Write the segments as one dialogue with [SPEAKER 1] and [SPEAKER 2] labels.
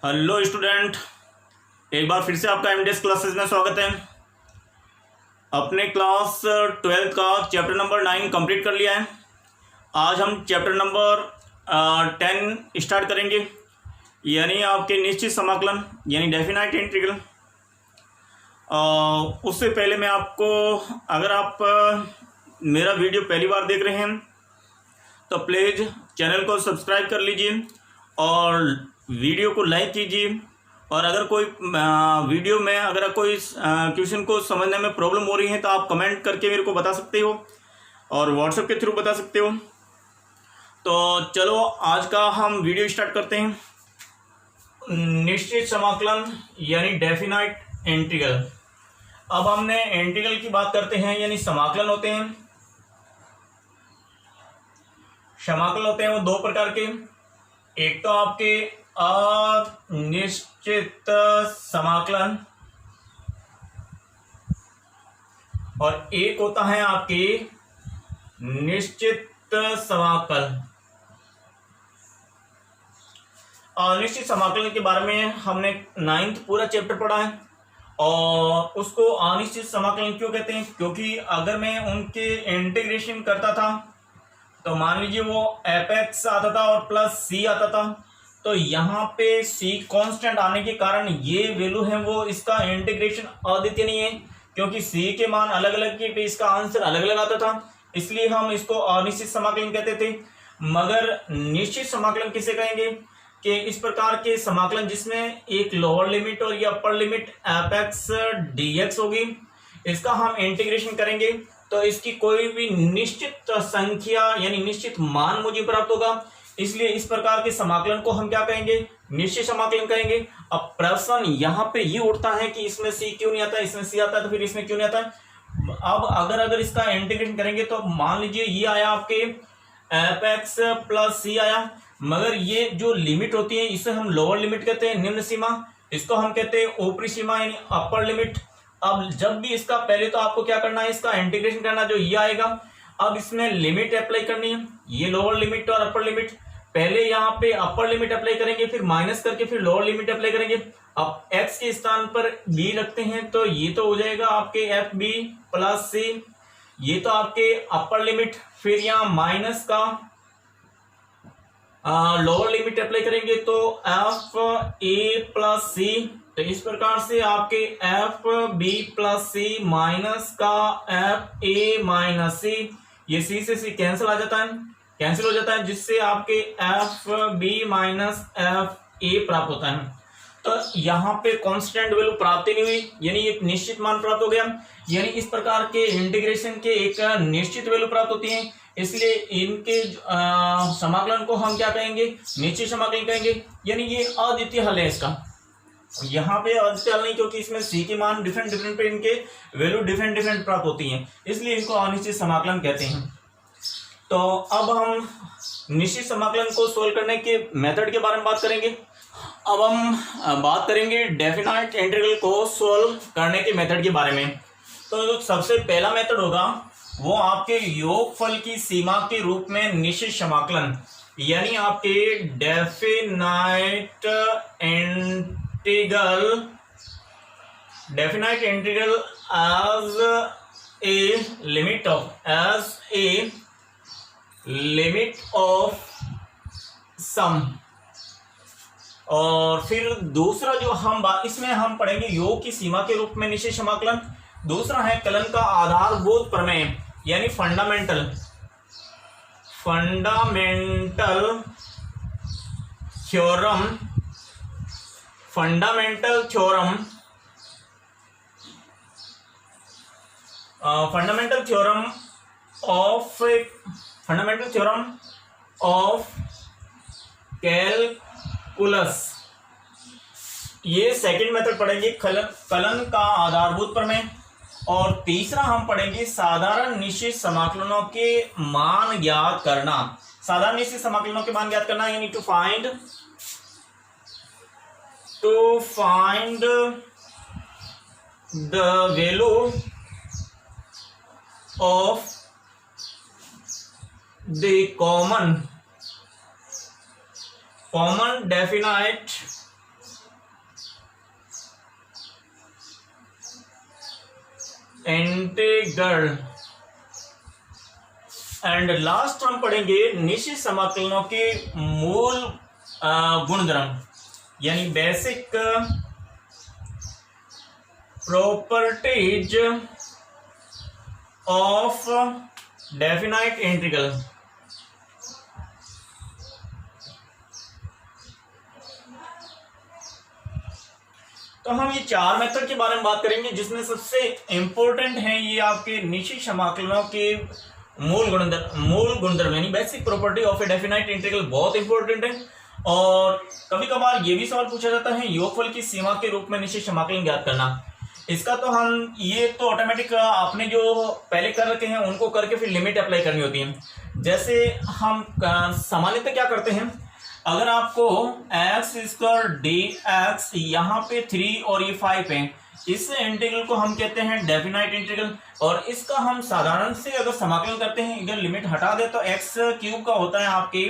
[SPEAKER 1] Hello student, एक बार फिर से आपका एमडीएस क्लासेस में स्वागत है। अपने क्लास 12th का चैप्टर नंबर 9 कंप्लीट कर लिया है। आज हम चैप्टर नंबर 10 स्टार्ट करेंगे, यानी आपके निश्चित समाकलन यानी डेफिनाइट इंटीग्रल। उससे पहले मैं आपको, अगर आप मेरा वीडियो पहली बार देख रहे हैं तो प्लीज़ चैनल को सब्सक्राइब कर लीजिए और वीडियो को लाइक कीजिए। और अगर कोई वीडियो में अगर कोई क्वेश्चन को समझने में प्रॉब्लम हो रही है तो आप कमेंट करके मेरे को बता सकते हो और व्हाट्सएप के थ्रू बता सकते हो। तो चलो आज का हम वीडियो स्टार्ट करते हैं। निश्चित समाकलन यानी डेफिनाइट इंटीग्रल। अब हमने इंटीग्रल की बात करते हैं, यानी समाकलन होते हैं। समाकलन होते हैं वो दो प्रकार के, एक तो आपके अनिश्चित समाकलन और एक होता है आपके निश्चित समाकल। अनिश्चित समाकलन के बारे में हमने 9th पूरा चैप्टर पढ़ा है। और उसको अनिश्चित समाकलन क्यों कहते हैं? क्योंकि अगर मैं उनके इंटीग्रेशन करता था तो मान लीजिए वो एफ आता था और प्लस सी आता था, तो यहाँ पे सी कांस्टेंट आने के कारण ये वैल्यू है वो इसका इंटीग्रेशन अद्वितीय नहीं है, क्योंकि सी के मान अलग अलग के पे इसका आंसर अलग अलग आता था, इसलिए हम इसको अनिश्चित समाकलन कहते थे। मगर निश्चित समाकलन किसे कहेंगे कि इस प्रकार के समाकलन जिसमें एक लोअर लिमिट और या upper limit F X D x होगी, इसका हम इंटीग्रेशन करेंगे तो इसकी कोई भी निश्चित संख्या यानी निश्चित मान मुझे प्राप्त होगा, इसलिए इस प्रकार के समाकलन को हम क्या कहेंगे? निश्चित समाकलन कहेंगे। अब प्रश्न यहाँ पे ये उठता है कि इसमें सी क्यों नहीं आता, इसमें सी आता है तो फिर इसमें क्यों नहीं आता है। अब अगर इसका इंटीग्रेशन करेंगे तो मान लीजिए ये आया आपके एफ एक्स प्लस सी आया, मगर ये जो लिमिट होती है इसे हम लोअर लिमिट कहते हैं, निम्न सीमा। इसको हम कहते हैं ऊपरी सीमा यानी अपर लिमिट। अब जब भी इसका पहले तो आपको क्या करना है, इसका इंटीग्रेशन करना, जो ये आएगा। अब इसमें लिमिट अप्लाई करनी है, ये लोअर लिमिट और अपर लिमिट। पहले यहाँ पे अपर लिमिट अप्लाई करेंगे, फिर माइनस करके फिर लोअर लिमिट अप्लाई करेंगे। अब x के स्थान पर b रखते हैं तो ये तो हो जाएगा आपके एफ बी प्लस सी, ये तो आपके अपर लिमिट। फिर यहाँ माइनस का लोअर लिमिट अप्लाई करेंगे तो एफ ए प्लस सी। तो इस प्रकार से आपके एफ बी प्लस सी माइनस का एफ ए माइनस सी, ये सी से सी कैंसिल आ जाता है, कैंसिल हो जाता है, जिससे आपके F B minus F A प्राप्त होता है। तो यहाँ पे कांस्टेंट वैल्यू प्राप्त नहीं हुई, यानी एक निश्चित मान प्राप्त हो गया। यानी इस प्रकार के इंटीग्रेशन के एक निश्चित वैल्यू प्राप्त होती है, इसलिए इनके समाकलन को हम क्या कहेंगे? निश्चित समाकलन कहेंगे। यानी ये अद्वितीय हल है इसका। यहाँ पे अद्वितीय हल नहीं, क्योंकि इसमें सी के मान डिफरेंट डिफरेंट पे इनके वैल्यू डिफरेंट डिफरेंट प्राप्त होती हैं, इसलिए इनको अनिश्चित समाकलन कहते हैं। तो अब हम निश्चित समाकलन को सोल्व करने के मेथड के बारे में बात करेंगे। अब हम बात करेंगे डेफिनाइट इंटीग्रल को सोल्व करने के मेथड के बारे में। तो जो सबसे पहला मेथड होगा वो आपके योगफल की सीमा के रूप में निश्चित समाकलन, यानी आपके definite integral as a limit of sum. और फिर दूसरा जो हम इसमें हम पढ़ेंगे योग की सीमा के रूप में निश्चित समाकलन। दूसरा है कलन का आधारभूत प्रमेय, यानी फंडामेंटल थ्योरम ऑफ कैलकुलस। ये सेकंड मेथड पढ़ेंगे, कलन का आधारभूत प्रमेय। और तीसरा हम पढ़ेंगे साधारण निश्चित समाकलनों के मान ज्ञात करना। साधारण निश्चित समाकलनों के मान ज्ञात करना यानी to find the value of the common definite integral. And last हम पढ़ेंगे निश्चित समाकलनों के मूल गुणधर्म, यानी basic properties of definite integral. तो हम ये चार मेथड के बारे में बात करेंगे, जिसमें सबसे इंपॉर्टेंट है ये आपके निश्चित समाकलनों के मूल गुणधर्म यानी basic property of A definite integral बहुत इंपॉर्टेंट है। और कभी कभार ये भी सवाल पूछा जाता है योगफल की सीमा के रूप में निश्चित समाकलन ज्ञात करना। इसका तो हम ये तो ऑटोमेटिक आपने जो पहले कर रखे हैं उनको करके फिर लिमिट अप्लाई करनी होती है। जैसे हम सामान्यतः क्या करते हैं, अगर आपको एक्स स्क्वायर डी एक्स यहाँ पे 3 और ये 5 है, इस इंटीग्रल को हम कहते हैं डेफिनाइट इंटीग्रल। और इसका हम साधारण से अगर समाकलन करते हैं, अगर लिमिट हटा दे तो एक्स क्यूब का होता है आपकी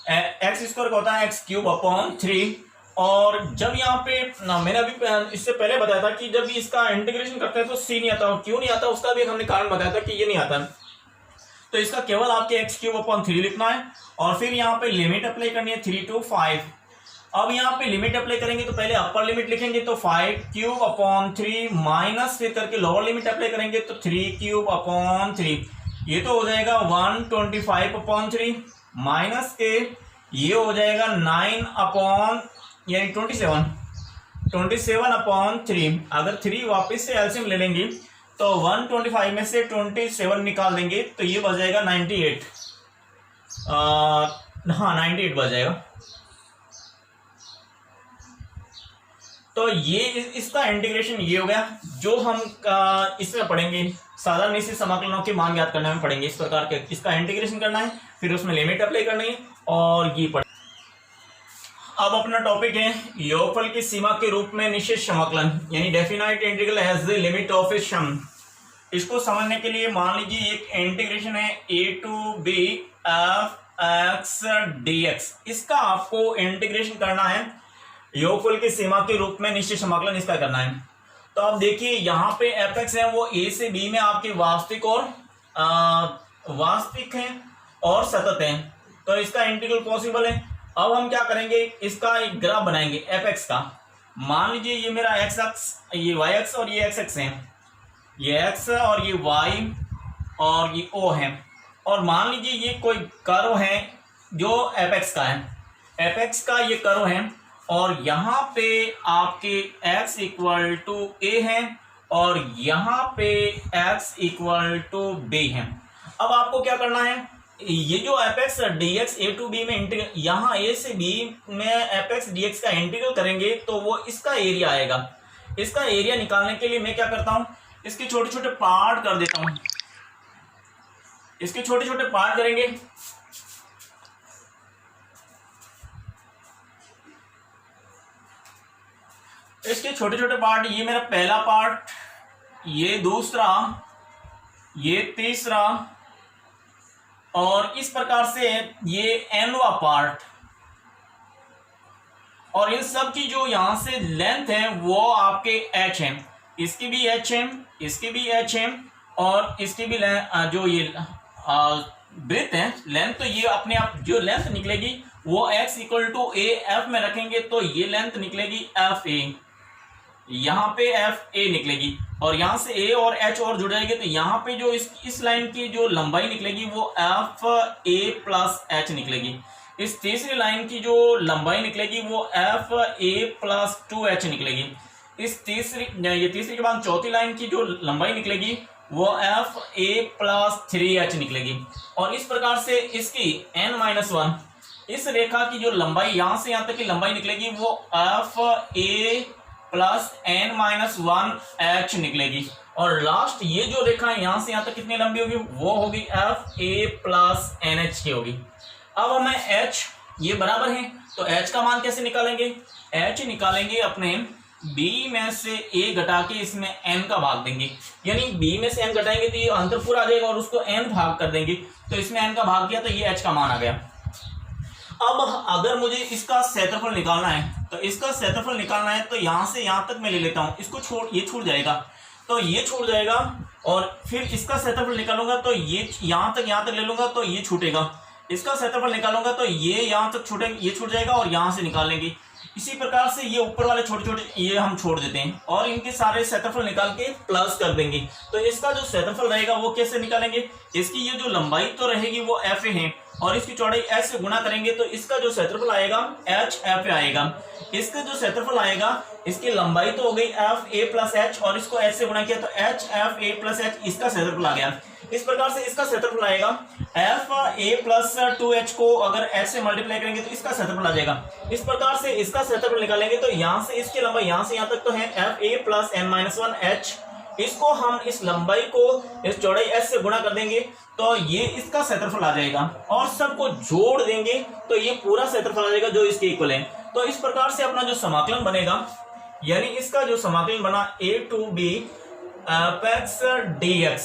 [SPEAKER 1] एक्स स्क्वायर का होता है एक्स क्यूब अपॉन 3। और जब यहाँ पे मैंने अभी इससे पहले बताया था कि जब इसका इंटीग्रेशन करते हैं तो सी नहीं आता, और क्यों नहीं आता उसका भी हमने कारण बताया था कि ये नहीं आता। तो इसका केवल आपके एक्स क्यूब अपॉन 3 लिखना है और फिर यहाँ पे लिमिट अप्लाई करनी है 3 to 5। अब यहाँ पे लिमिट अप्लाई करेंगे तो पहले अपर लिमिट लिखेंगे तो 5 क्यूब अपॉन 3 माइनस फिर करके लोअर लिमिट अप्लाई करेंगे तो 3 क्यूब अपॉन 3, ये तो हो जाएगा 125 अपॉन 3 माइनस के ये हो जाएगा 9 अपॉन यानी 27 अपॉन 3। अगर 3 वापस से एलसीएम ले लेंगे तो 125 में से 27 निकाल देंगे तो ये बच जाएगा 98। हाँ 98 बच जाएगा। तो ये इसका इंटीग्रेशन ये हो गया जो हम इसमें पढ़ेंगे, साधारण निश्चित समाकलनों के मान ज्ञात करने में पढ़ेंगे। इस प्रकार के इसका इंटीग्रेशन करना है, फिर उसमें लिमिट अप्लाई करनी है और ये पढ़। अब अपना टॉपिक है योगफल की सीमा के रूप में निश्चित समाकलन, यानी definite integral has the limit of a sum. इसको समझने के लिए मान लीजिए एक इंटीग्रेशन है a to b f x dx। इसका आपको इंटीग्रेशन करना है योगफल की सीमा के रूप में निश्चित समाकलन इसका करना है। तो आप देखिए यहाँ पे एफ एक्स है वो a से b में आपके वास्तविक हैं और सतत हैं, तो इसका इंटीग्रल पॉसिबल है। अब हम क्या करेंगे, इसका एक ग्राफ बनाएंगे एफ एक्स का। मान लीजिए ये मेरा एक्स एक्स, ये वाई एक्स और ये एक्स एक्स है, ये एक्स और ये वाई और ये ओ है। और मान लीजिए ये कोई कर्व है जो एफ एक्स का है, एफ एक्स का ये कर्व है और यहाँ पे आपके x इक्वल टू ए है और यहाँ पे x इक्वल टू b है। अब आपको क्या करना है, ये जो F X D X A to B में इंटीग्रल, यहाँ a से b में एफ एक्स डी एक्स का इंटीग्रल करेंगे तो वो इसका एरिया आएगा। इसका एरिया निकालने के लिए मैं क्या करता हूँ, इसके छोटे छोटे पार्ट कर देता हूँ। इसके छोटे छोटे पार्ट करेंगे, इसके छोटे छोटे पार्ट, ये मेरा पहला पार्ट, ये दूसरा, ये तीसरा और इस प्रकार से ये एनवा पार्ट। और इन सब की जो यहां से लेंथ है वो आपके h है, इसकी भी h है, इसकी भी h है और इसकी भी जो ये ब्रेथ है लेंथ, तो ये अपने आप जो लेंथ निकलेगी वो x equal to A F में रखेंगे तो ये लेंथ निकलेगी एफ ए, यहाँ पे एफ ए निकलेगी और यहाँ से ए और एच और जुड़ जाएगी तो यहाँ पे जो इस लाइन की जो लंबाई निकलेगी वो एफ ए प्लस एच निकलेगी। इस तीसरी लाइन की जो लंबाई निकलेगी वो एफ ए प्लस 2h निकलेगी। इस ये तीसरी के बाद चौथी लाइन की जो लंबाई निकलेगी वो एफ ए प्लस 3h निकलेगी। और इस प्रकार से इसकी n-1 इस रेखा की जो लंबाई यहाँ से यहाँ तक की लंबाई निकलेगी वो एफ ए प्लस n-1h निकलेगी। और लास्ट ये जो रेखा है यहाँ से यहाँ तक कितनी लंबी होगी वो होगी एफ ए प्लस NH की होगी। अब हमें h ये बराबर है तो h का मान कैसे निकालेंगे, h निकालेंगे अपने b में से a घटा के इसमें n का भाग देंगे, यानी b में से n घटाएंगे तो ये अंतर पूरा आ जाएगा और उसको n भाग कर देंगे तो इसमें n का भाग किया तो ये h का मान आ गया। अब अगर मुझे इसका क्षेत्रफल निकालना है तो इसका क्षेत्रफल निकालना है तो यहाँ से यहाँ तक मैं ले लेता हूँ, इसको ये छूट जाएगा तो ये छूट जाएगा, और फिर इसका क्षेत्रफल निकालूंगा तो ये यहां तक ले लूंगा तो ये छूटेगा, इसका क्षेत्रफल निकालूंगा तो ये यहां तक छूटेगा, ये छूट जाएगा और यहां से निकाल लेंगे। इसी प्रकार से ये ऊपर वाले छोटे छोटे ये हम छोड़ देते हैं और इनके सारे क्षेत्रफल निकाल के प्लस कर देंगे। तो इसका जो क्षेत्रफल रहेगा वो कैसे निकालेंगे, इसकी ये जो लंबाई तो रहेगी वो एफ है और इसकी चौड़ाई एच से गुणा करेंगे तो इसका जो क्षेत्रफल आएगा एच एफ आएगा। इसका जो क्षेत्रफल आएगा, इसकी लंबाई तो हो गई एफ ए प्लस एच और इसको एच से गुणा किया तो H F A plus H, इसका क्षेत्रफल आ गया। इस प्रकार से इसका क्षेत्रफल आएगा एफ ए प्लस 2h को अगर एच से मल्टीप्लाई करेंगे तो इसका क्षेत्रफल आ जाएगा। इस प्रकार से इसका क्षेत्रफल निकालेंगे तो यहां से इसकी लंबाई यहां से यहां तक तो है F A plus N minus 1h, इसको हम इस लंबाई को इस चौड़ाई एच से गुणा कर देंगे तो ये इसका क्षेत्रफल आ जाएगा और सबको जोड़ देंगे तो ये पूरा क्षेत्रफल आ जाएगा जो इसके इक्वल है। तो इस प्रकार से अपना जो समाकलन बनेगा, यानी इसका जो समाकलन बना a to b apex dx,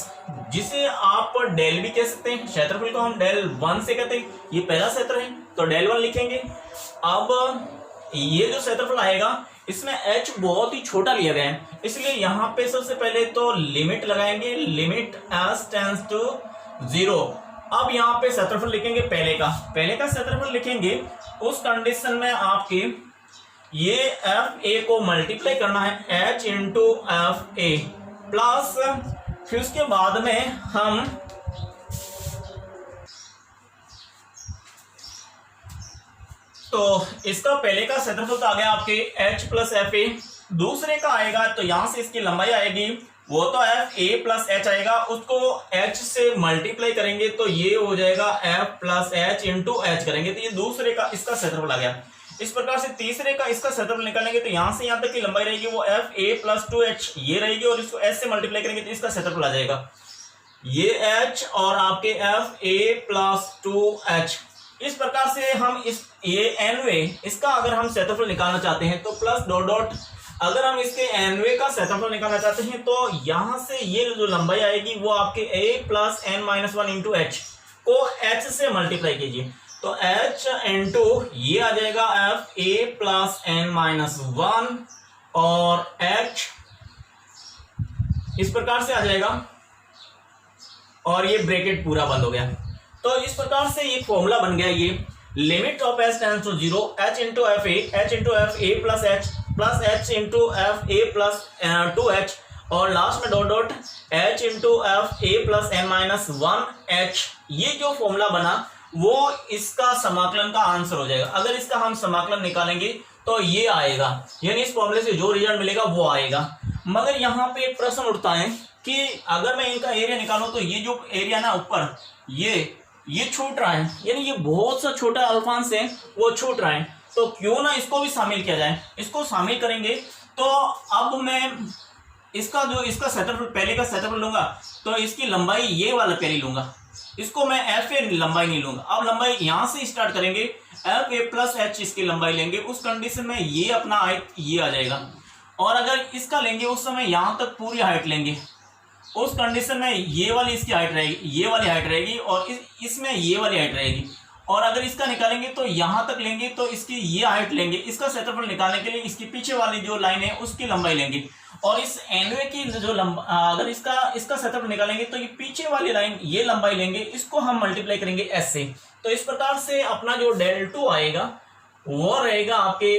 [SPEAKER 1] जिसे आप डेल भी कह सकते हैं, क्षेत्रफल को हम डेल 1 से कहते हैं, ये पहला क्षेत्र है तो डेल 1 लिखेंगे। अब ये जो क्षेत्रफल आएगा इसमें h बहुत ही छोटा लिया गया है, इसलिए यहाँ पे सबसे पहले तो लिमिट लगाएंगे, लिमिट s टेंड्स टू 0। अब यहाँ पे क्षेत्रफल लिखेंगे पहले का क्षेत्रफल लिखेंगे, उस कंडीशन में आपके ये एफ ए को मल्टीप्लाई करना है h into F A plus, फिर उसके बाद में हम तो इसका पहले का क्षेत्रफल तो आ गया आपके h प्लस एफ ए, दूसरे का आएगा तो यहां से इसकी लंबाई आएगी वो तो एफ ए प्लस एच आएगा, उसको h से मल्टीप्लाई करेंगे तो ये हो जाएगा f plus H into H करेंगे तो ये दूसरे का इसका क्षेत्रफल आ गया। इस प्रकार से तीसरे का इसका क्षेत्रफल निकालेंगे तो यहां से यहां तक की लंबाई रहेगी वो एफ ए प्लस 2h ये रहेगी और इसको h से मल्टीप्लाई करेंगे तो इसका क्षेत्रफल आ जाएगा ये h और आपके एफ ए प्लस 2h। इस प्रकार से हम इस ये एनवे इसका अगर हम क्षेत्रफल निकालना चाहते हैं तो प्लस डॉट डॉट, अगर हम इसके एनवे का क्षेत्रफल निकालना चाहते हैं तो यहां से ये जो लंबाई आएगी वो आपके a plus N minus 1 into H को h से मल्टीप्लाई कीजिए तो h इंटू ये आ जाएगा F A plus N minus 1 और h इस प्रकार से आ जाएगा और ये ब्रैकेट पूरा बंद हो गया। तो इस प्रकार से ये फॉर्मूला बन गया, ये limit of h tends to 0 h into F A plus h into F A plus 2h और लास्ट में dot dot h into F A plus N minus 1h। ये जो फॉर्मूला बना वो इसका समाकलन का आंसर हो जाएगा। अगर इसका हम समाकलन निकालेंगे तो ये आएगा, यानी इस फॉर्मूले से जो रिजल्ट मिलेगा वो आएगा। मगर यहाँ पे एक प्रश्न उठता है कि अगर मैं इनका एरिया निकालूं तो ये जो एरिया ना ऊपर ये छूट रहा है, यानी ये बहुत सा छोटा अल्फांस है वो छूट रहा है, तो क्यों ना इसको भी शामिल किया जाए। इसको शामिल करेंगे तो अब मैं इसका क्षेत्रफल पहले का क्षेत्रफल लूंगा तो इसकी लंबाई ये वाला पहले लूंगा, इसको मैं एफ ए लंबाई नहीं लूंगा। अब लंबाई यहां से स्टार्ट करेंगे, एफ ए प्लस एच इसकी लंबाई लेंगे, उस कंडीशन में ये अपना हाइट ये आ जाएगा और अगर इसका लेंगे उस समय यहां तक पूरी हाइट लेंगे, उस कंडीशन में ये वाली इसकी हाइट रहेगी, ये वाली हाइट रहेगी और इसमें ये वाली हाइट रहेगी। और अगर इसका निकालेंगे तो यहां तक लेंगे तो इसकी ये हाइट लेंगे, इसका क्षेत्रफल निकालने के लिए इसकी पीछे वाली जो लाइन है उसकी लंबाई लेंगे और इस एनवे की जो अगर इसका क्षेत्रफल निकालेंगे तो ये पीछे वाली लाइन ये लंबाई लेंगे, इसको हम मल्टीप्लाई करेंगे एस से। तो इस प्रकार से अपना जो डेल 2 आएगा वो रहेगा आपके,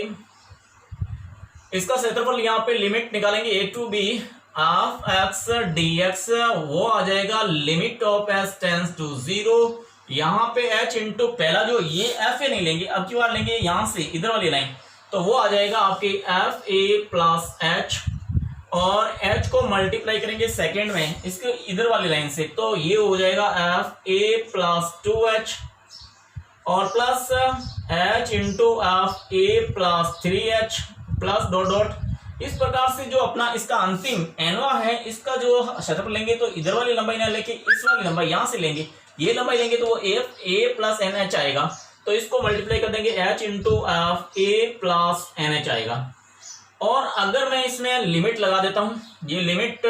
[SPEAKER 1] इसका क्षेत्रफल यहाँ पे लिमिट निकालेंगे a to b of x D x, वो आ जाएगा limit of S tends to 0। यहाँ पे h इंटू पहला जो ये एफ ए नहीं लेंगे, अब की बार लेंगे यहाँ से इधर वाली लाइन, तो वो आ जाएगा आपके एफ ए प्लस एच और h को मल्टीप्लाई करेंगे सेकेंड में इसके इधर वाली लाइन से, तो ये हो जाएगा एफ ए प्लस 2h और plus h into F A plus 3h plus dot dot. इस प्रकार से जो अपना इसका अंतिम एनवा है इसका जो क्षेत्रफल लेंगे तो इधर वाली लंबाई ना लेके इस वाली लंबाई यहां से लेंगे, ये लंबाई लेंगे तो वो F A plus N H आएगा, तो इसको मल्टीप्लाई कर देंगे h into F A plus N H आएगा। और अगर मैं इसमें लिमिट लगा देता हूं, ये limit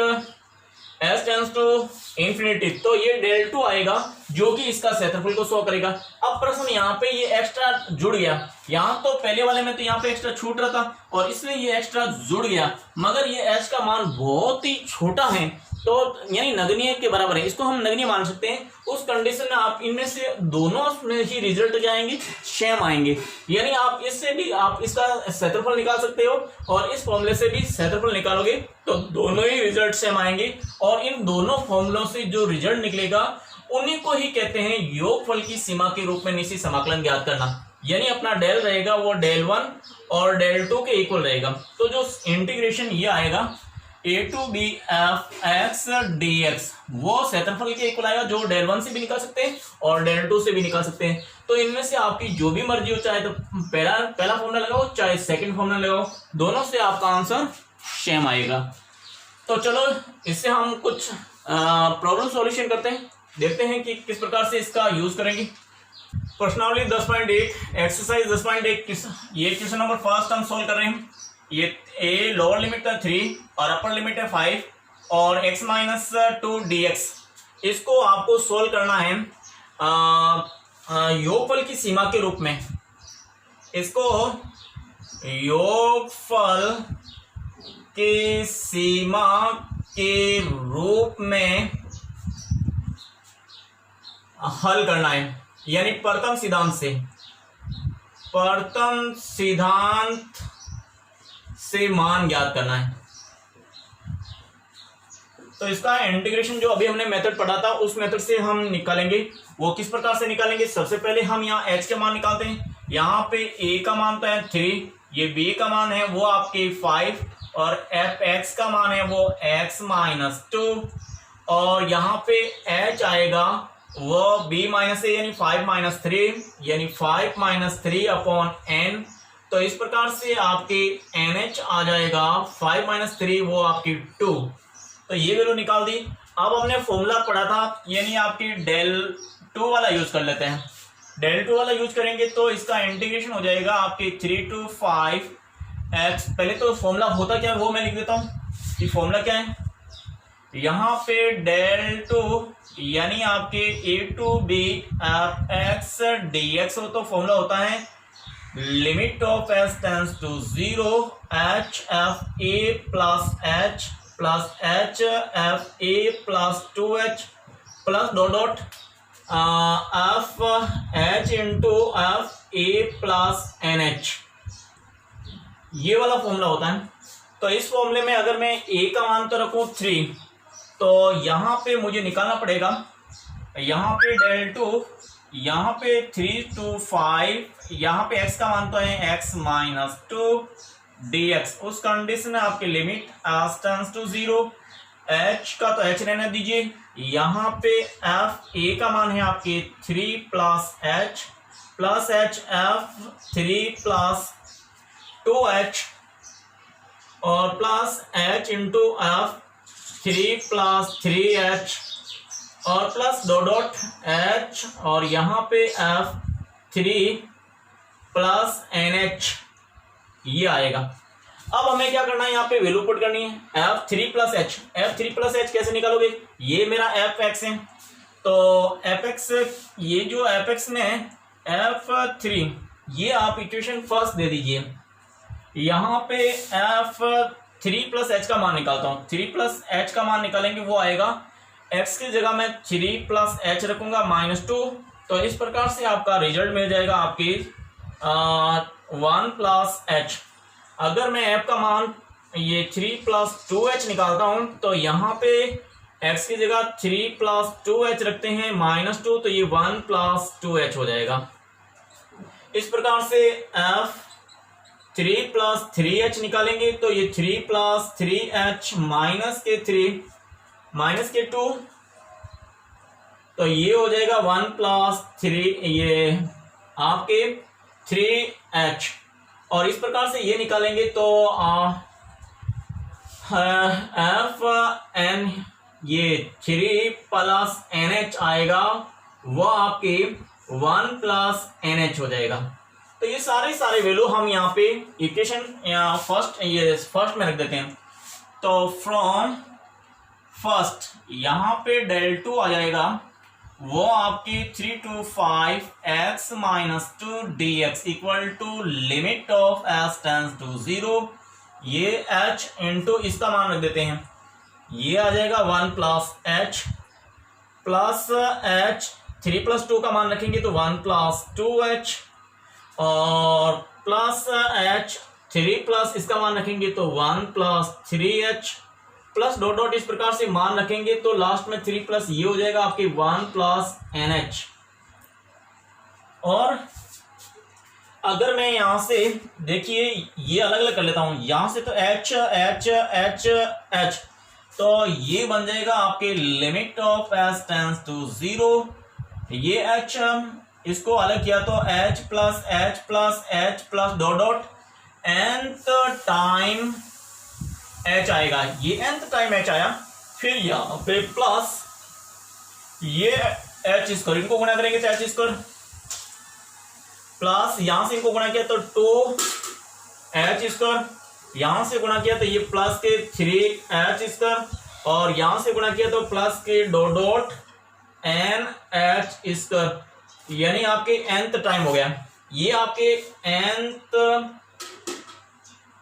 [SPEAKER 1] S tends to infinity, तो ये del 2 आएगा जो कि इसका क्षेत्रफल को शो करेगा। अब प्रश्न यहाँ पे ये एक्स्ट्रा जुड़ गया, यहाँ तो पहले वाले में तो यहाँ पे एक्स्ट्रा छूट रहा था और इसलिए ये एक्स्ट्रा जुड़ गया, मगर ये एच का मान बहुत ही छोटा है तो यानी नगण्य के बराबर है, इसको हम नगण्य मान सकते हैं। उस कंडीशन में आप इनमें से दोनों में ही रिजल्ट क्या आएंगे, सेम आएंगे, यानी आप इससे भी आप इसका क्षेत्रफल निकाल सकते हो और इस फॉर्मूले से भी क्षेत्रफल निकालोगे तो दोनों ही रिजल्ट सेम आएंगे और इन दोनों फॉर्मूलों से जो रिजल्ट निकलेगा उन्हीं को ही कहते हैं योगफल की सीमा के रूप में निश्चित समाकलन ज्ञात करना। यानी अपना डेल रहेगा वो del 1 और del 2 के इक्वल रहेगा, तो जो इंटीग्रेशन ये आएगा a to b f x dx वो क्षेत्रफल के इक्वल आएगा, जो del 1 से भी निकाल सकते हैं और del 2 से भी निकाल सकते हैं। तो इनमें से आपकी जो भी मर्जी हो, चाहे तो पहला फॉर्मूला लगाओ चाहे सेकंड फॉर्मूला लगाओ, दोनों से आपका आंसर सेम आएगा। तो चलो इससे हम कुछ प्रॉब्लम सॉल्यूशन करते हैं, देखते हैं कि किस प्रकार से इसका यूज करेंगे। प्रश्नावली 10.1 एक्सरसाइज 10.1 ये क्वेश्चन नंबर फर्स्ट हम सोल्व कर रहे हैं। ये ए लोअर लिमिट है 3 और अपर लिमिट है 5 और x माइनस 2 dx, इसको आपको सोल्व करना है योगफल की सीमा के रूप में। इसको योगफल की सीमा के रूप में हल करना है, यानी प्रथम सिद्धांत से मान ज्ञात करना है। तो इसका इंटीग्रेशन जो अभी हमने मेथड पढ़ा था उस मेथड से हम निकालेंगे। वो किस प्रकार से निकालेंगे, सबसे पहले हम यहाँ h के मान निकालते हैं। यहाँ पे a का मान तो है 3, ये b का मान है वो आपके 5 और fx का मान है वो x माइनस 2 और यहाँ पे h आएगा वो b माइनस a यानी 5 माइनस 3 यानी 5 माइनस 3 अपॉन n। तो इस प्रकार से आपके NH आ जाएगा 5 माइनस 3 वो आपकी 2, तो ये वैल्यू निकाल दी। अब हमने फॉर्मूला पढ़ा था यानी आपकी del 2 वाला यूज कर लेते हैं। del 2 वाला यूज करेंगे तो इसका इंटीग्रेशन हो जाएगा आपकी 3 to 5x। पहले तो फॉर्मूला होता क्या है वो मैं लिख देता हूँ कि फॉर्मूला क्या है। यहाँ पे del 2 यानी आपके a to b f(x) dx हो, तो फॉर्मूला होता है limit of s tends to 0 h f a plus h plus h f a plus 2h plus dot dot f h into f a plus nh, ये वाला formula होता है। तो इस फॉर्मूले में अगर मैं a का मान तो रखूं 3, तो यहाँ पे मुझे निकालना पड़ेगा, यहाँ पे del 2 यहाँ पे 3 to 5, यहाँ पे x का मान तो है x माइनस 2 dx। उस कंडीशन में आपकी limit s tends to 0, h का तो h रहने दीजिए, यहाँ पे f a का मान है आपके 3 plus h f 3 plus 2h और plus h into f 3 plus 3h और प्लस डॉट डॉट h और यहाँ पे f3 प्लस nh, ये आएगा। अब हमें क्या करना है, यहाँ पे वैल्यू पुट करनी है f3 plus h। f3 plus h कैसे निकालोगे, ये मेरा fx है, तो fx ये जो fx में f3 ये आप इक्वेशन फर्स्ट दे दीजिए। यहाँ पे f3 प्लस h का मान निकालता हूँ, 3 प्लस h का मान निकालेंगे वो आएगा x की जगह मैं 3 प्लस h रखूंगा -2, तो इस प्रकार से आपका रिजल्ट मिल जाएगा आपकी 1 प्लस h। अगर मैं f का मान ये 3 प्लस 2h निकालता हूं तो यहाँ पे x की जगह 3 प्लस 2h रखते हैं -2, तो ये 1 प्लस 2h हो जाएगा। इस प्रकार से f3 प्लस 3h निकालेंगे तो ये 3 प्लस 3h माइनस के 3 माइनस के 2, तो ये हो जाएगा 1 प्लस 3 ये आपके 3h। और इस प्रकार से ये निकालेंगे तो एफ एन ये 3 प्लस NH आएगा वो आपके 1 प्लस NH हो जाएगा। तो ये सारे वैल्यू हम यहाँ पे इक्वेशन फर्स्ट में रख देते हैं। तो फ्रॉम फर्स्ट यहाँ पे del 2 आ जाएगा, वो आपकी 3 to 5 x minus 2 dx equal to limit of s tends to 0, ये h इंटू इसका मान रख देते हैं, ये आ जाएगा 1 plus h plus h, 3 plus 2 का मान रखेंगे तो 1 प्लस 2h और प्लस h, 3 प्लस इसका मान रखेंगे तो 1 plus 3h plus dot dot इस प्रकार से मान रखेंगे तो लास्ट में 3 प्लस ये हो जाएगा आपकी 1 प्लस nh। और अगर मैं यहां से देखिए ये अलग अलग कर लेता हूं, यहां से तो h h h h, तो ये बन जाएगा आपके limit of s tends to 0, ये h इसको अलग किया तो h plus dot dot nth time h आएगा, ये nth टाइम h आया, फिर यहाँ पे प्लस ये h स्क्वायर, इनको गुणा करेंगे तो h स्क्वायर प्लस यहां से इनको गुणा किया तो 2h स्क्वायर, यहां से गुणा किया तो ये प्लस के 3h स्क्वायर और यहां से गुणा किया तो प्लस के डॉट डॉट nh स्क्वायर, यानी आपके nth टाइम हो गया, ये आपके nth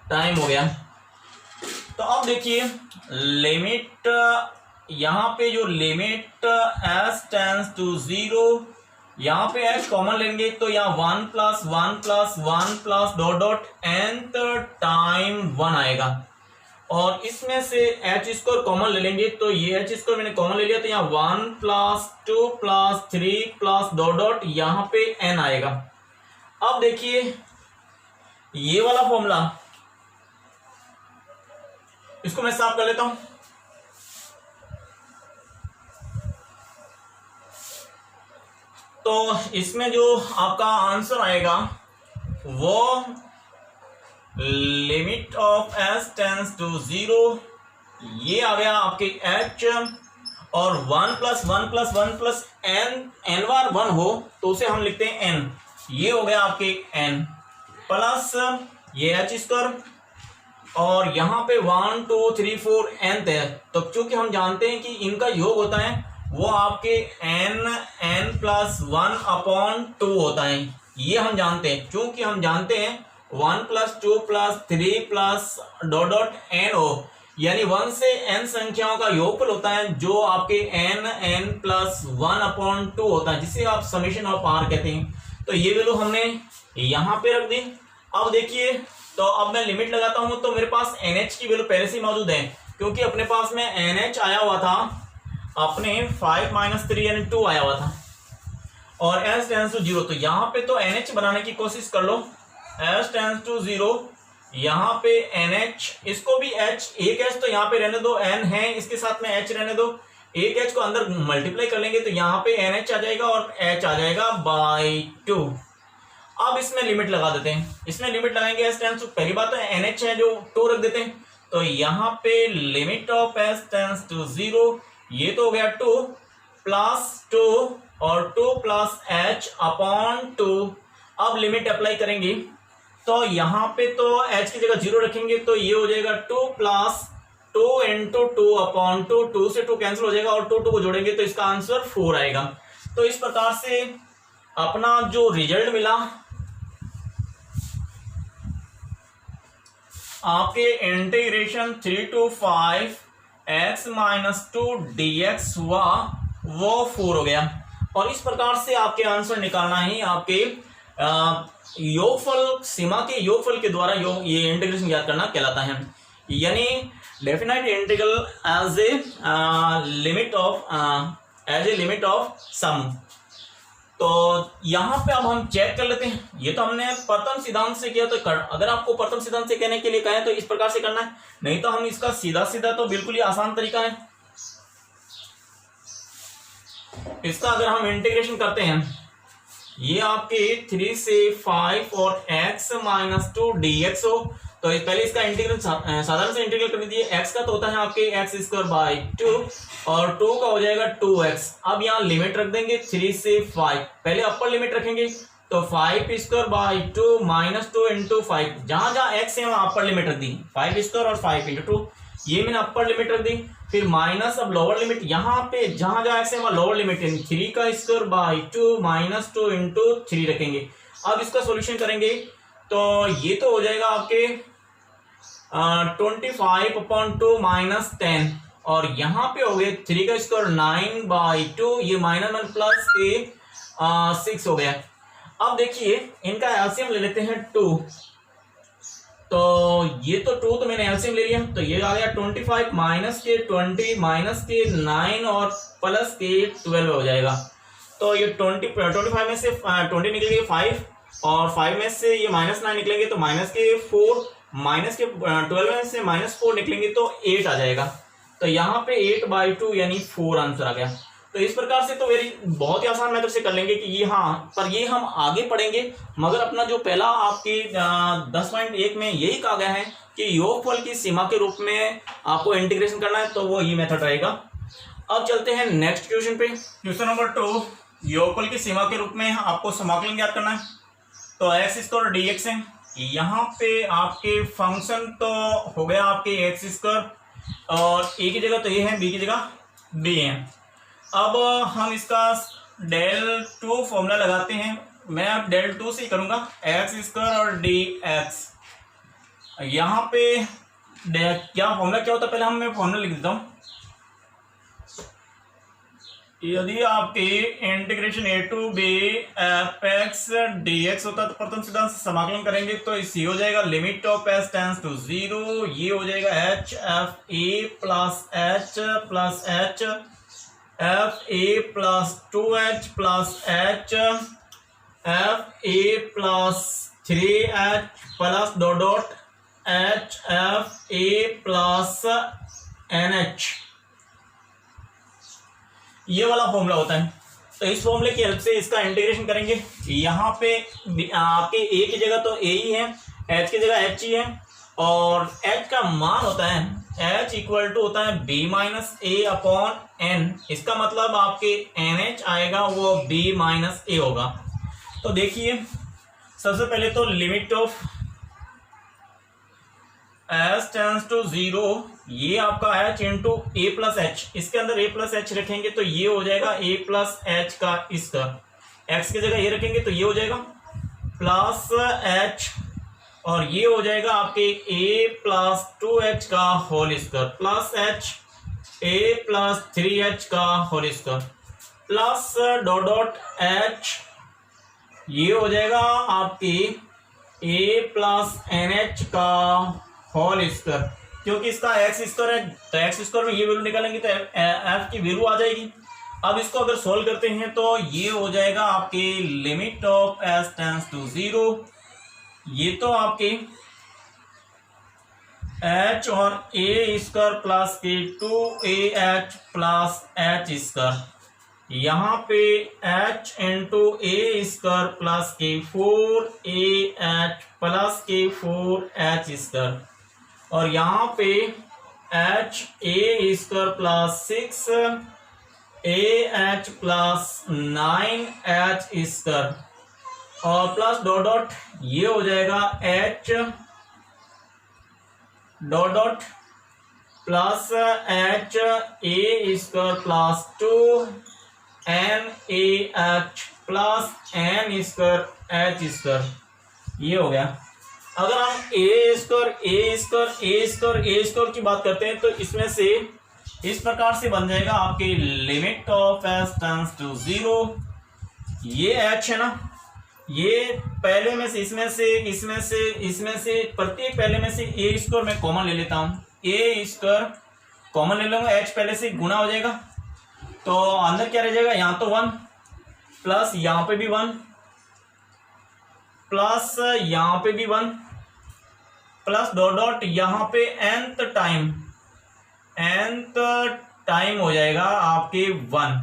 [SPEAKER 1] टाइम हो गया। तो अब देखिए लिमिट, यहाँ पे जो लिमिट s टेंस टू 0, यहाँ पे h कॉमन लेंगे तो यहाँ 1 plus 1 plus 1 plus dot dot nth time 1 आएगा और इसमें से h स्क्वायर कॉमन ले लेंगे तो ये h स्क्वायर मैंने कॉमन ले लिया तो यहाँ 1 plus 2 plus 3 plus dot dot यहाँ पे n आएगा। अब देखिए ये वाला फॉर्मूला, इसको मैं साफ कर लेता हूं, तो इसमें जो आपका आंसर आएगा वो limit of s tends to 0, ये आ गया आपके h और 1 प्लस 1 प्लस 1 प्लस n बार 1 हो तो उसे हम लिखते हैं n, ये हो गया आपके n प्लस ये h स्क्वायर और यहाँ पे 1 2 3 4 nth है, तो क्योंकि हम जानते हैं कि इनका योग होता है वो आपके n प्लस 1 अपॉन 2 होता है, ये हम जानते हैं, क्योंकि हम जानते हैं 1 plus 2 plus 3 plus dot dot n हो, यानी 1 से n संख्याओं का योगफल होता है जो आपके n प्लस 1 अपॉन 2 होता है, जिसे आप समेशन ऑफ r कहते हैं। तो ये वैल्यू हमने यहाँ पे रख दी। अब देखिए, तो अब मैं लिमिट लगाता हूं तो मेरे पास NH की वैल्यू पहले से ही मौजूद है, क्योंकि अपने पास में NH आया हुआ था, अपने 5 माइनस 3 यानी 2 आया हुआ था और S टेंस टू 0, तो यहाँ पे तो NH बनाने की कोशिश कर लो, S टेंस टू 0, यहाँ पे NH, इसको भी H, एक H तो यहाँ पे रहने दो, N है इसके साथ में H रहने दो, एक H को अंदर मल्टीप्लाई कर लेंगे तो यहाँ पे NH आ जाएगा और H आ जाएगा बाई 2। अब इसमें लिमिट लगा देते हैं, इसमें लिमिट लगाएंगे s टेंस टू, पहली बात तो NH है जो 2 रख देते हैं, तो यहाँ पे limit of s tends to 0, ये तो हो गया 2 प्लस 2 और 2 प्लस h अपॉन 2। अब लिमिट अप्लाई करेंगे तो यहाँ पे तो h की जगह 0 रखेंगे तो ये हो जाएगा 2 प्लस 2 इंटू 2 अपॉन 2, 2 से 2 कैंसिल हो जाएगा और 2 2 को जोड़ेंगे तो इसका आंसर 4 आएगा। तो इस प्रकार से अपना जो रिजल्ट मिला आपके integration 3 to 5 x minus 2 dx हुआ वो 4 हो गया। और इस प्रकार से आपके आंसर निकालना ही आपके योगफल, सीमा के योगफल के द्वारा ये इंटीग्रेशन ज्ञात करना कहलाता है, यानी definite integral as a limit of sum. तो यहाँ पे अब हम चेक कर लेते हैं, ये तो हमने प्रथम सिद्धांत से किया, तो अगर आपको प्रथम सिद्धांत से कहने के लिए कहें तो इस प्रकार से करना है, नहीं तो हम इसका सीधा सीधा तो बिल्कुल ही आसान तरीका है। इसका अगर हम इंटीग्रेशन करते हैं, ये आपके 3 से 5 और x माइनस 2 dx हो, तो पहले इसका इंटीग्रल साधारण से इंटीग्रल कर दीजिए। x का तो होता है आपके x स्क्वायर बाई 2 और 2 का हो जाएगा 2x। अब यहाँ लिमिट रख देंगे 3 से 5, पहले अपर लिमिट रखेंगे तो 5 स्क्वायर बाई 2 माइनस 2 इंटू 5, जहां जहां x है वहां अपर लिमिट रख दी 5 स्क्वायर और 5 इंटू 2, ये मैंने अपर लिमिट रख दी, फिर माइनस अब लोअर लिमिट, यहाँ पे जहां जहां एक्स है वहां लोअर लिमिट है, 3 का स्क्वायर बाई 2 माइनस 2 इंटू 3 रखेंगे। अब इसका सॉल्यूशन करेंगे तो ये तो हो जाएगा आपके 25/2 माइनस 10, और यहाँ पे हो गए 3 का स्क्वायर 9/2, ये माइनस 1 प्लस के 6 हो गया। अब देखिए इनका एलसीएम ले लेते हैं 2, तो ये तो 2 तो मैंने एलसीएम ले लिया, तो ये आ गया 25 माइनस के 20 माइनस के 9 और प्लस के 12 हो जाएगा। तो ये 25 में से 20 निकलेंगे 5, और 5 में से ये -9 निकलेंगे तो माइनस के 4, माइनस के 12 में से -4 निकलेंगे तो 8 आ जाएगा। तो यहाँ पे 8/2 यानी 4 आंसर आ गया। तो इस प्रकार से तो वेरी बहुत ही आसान मेथड से कर लेंगे कि ये, हाँ पर ये हम आगे पढ़ेंगे, मगर अपना जो पहला आपकी 10.1 में यही कहा गया है कि योगफल की सीमा के रूप में आपको इंटीग्रेशन करना है, तो वो ये मेथड रहेगा। अब चलते हैं नेक्स्ट क्वेश्चन पे। क्वेश्चन नंबर 2, योगफल की सीमा के रूप में आपको समाकलन ज्ञात करना है। तो एक्स स्क्वायर dx है, यहाँ पे आपके फंक्शन तो हो गया आपके एक्स स्क्वायर, और ए की जगह तो ये है, बी की जगह बी है। अब हम इसका del2 फॉर्मूला लगाते हैं, मैं अब del2 से ही करूँगा, एक्स स्क्वायर और dx। यहाँ पे क्या फॉर्मूला क्या होता है, पहले मैं फॉर्मूला लिख देता हूँ। यदि आपके integration a to b fx dx होता तो प्रथम सिद्धांत से समाकलन करेंगे तो इससे हो जाएगा limit of s tends to 0, ये हो जाएगा h f a plus h plus h f a plus 2h plus h f a plus 3h plus dot dot h f a plus nh, ये वाला फॉर्मूला होता है। तो इस फॉर्मूले की हेल्प से इसका इंटीग्रेशन करेंगे। यहाँ पे आपके a की जगह तो a ही है, h की जगह h ही है, और h का मान होता है h इक्वल टू होता है b माइनस ए अपॉन n। इसका मतलब आपके nh आएगा वो b माइनस ए होगा। तो देखिए सबसे पहले तो limit of s tends to 0, ये आपका h into A plus H, इसके अंदर a प्लस एच रखेंगे तो ये हो जाएगा a प्लस एच का स्क्वायर, x की जगह ये रखेंगे तो ये हो जाएगा प्लस h, और ये हो जाएगा आपके a प्लस 2h का whole square plus h a plus 3h का whole square plus dot dot h, ये हो जाएगा आपकी a प्लस nh का होल स्क्वायर। क्योंकि इसका एक्स स्क्वायर है तो एक्स स्क्वायर में ये वैल्यू निकालेंगे तो एफ की वैल्यू आ जाएगी। अब इसको अगर सोल्व करते हैं तो ये हो जाएगा आपकी limit of S tends to 0, ये तो आपके एच और ए स्क्वायर प्लस के 2ah प्लस एच स्क्वायर, यहाँ पे h इंटू ए स्क्वायर प्लस के 4ah प्लस के 4h स्क्वायर, और यहाँ पे h a square plus 6ah plus 9h square, और प्लस डॉट डॉट ये हो जाएगा h dot dot plus h a square plus 2nah plus n square h square, ये हो गया। अगर हम ए स्क्वायर की बात करते हैं तो इसमें से इस प्रकार से बन जाएगा आपके limit of s tends to 0, ये h है ना, ये पहले में से इसमें से प्रत्येक पहले में से a स्क्वायर मैं कॉमन ले लेता हूँ, a स्क्वायर कॉमन ले लूंगा, h पहले से गुना हो जाएगा तो अंदर क्या रह जाएगा, यहाँ तो 1 प्लस यहाँ पे भी 1 प्लस यहाँ पे भी 1 प्लस डॉट डॉट यहाँ पे nth टाइम हो जाएगा आपके 1।